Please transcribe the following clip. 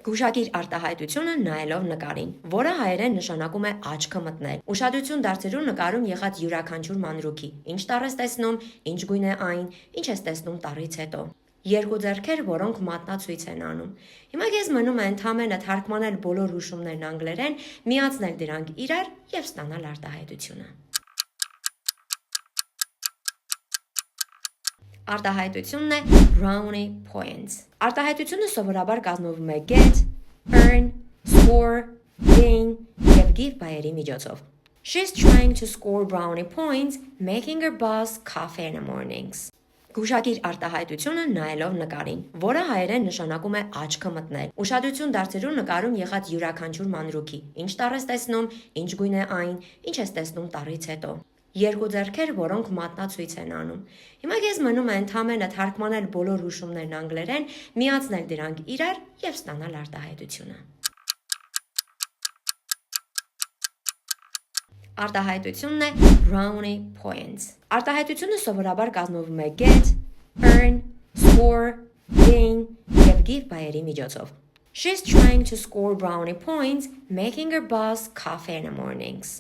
Գուշակիր արտահայտությունը նայելով նկարին, որը հայերեն նշանակում է աչքը մտնել։ Ուշադրություն դարձրու նկարում եղած յուրաքանչյուր մանրուքի, ինչ տառ ես տեսնում, ինչ գույն է այն, ինչ ես տեսնում տառից հետո։ Երկու ձեռքեր, որոնք մատնացույց են անում։ Հիմա քեզ մնում է ընդամենը թարգմանել բոլոր հուշումներն անգլերեն, միացնել դրանք իրար եւ ստանալ արտահայտությունը։ Արտահայտությունն է brownie points։ Արտահայտությունը սովորաբար կազմվում է get, earn, score, gain եւ give բայերի միջոցով։ She's trying to score brownie points, making her boss coffee in the mornings։ Գուշակիր արտահայտությունը նայելով նկարին, որը հայերեն նշանակում է աչքը մտնել։ Ուշադրություն դարձրու նկարում եղած յուրաքանչյուր մանրուքի, ինչ տառ ես տեսնում, ինչ գույն է այն, ինչ ես տեսնում տառից հետո։ Երկու ձեռքեր, որոնք մատնացույց են անում։ Հիմա քեզ մնում է ընդամենը թարգմանել բոլոր հուշումներն անգլերեն, միացնել դրանք իրար եւ ստանալ արտահայտությունը։ Արտահայտությունն է brownie points։ Արտահայտությունը սովորաբար կազմվում է get, earn, score, gain եւ give բայերի միջոցով։ She's trying to score brownie points, making her boss coffee in the mornings։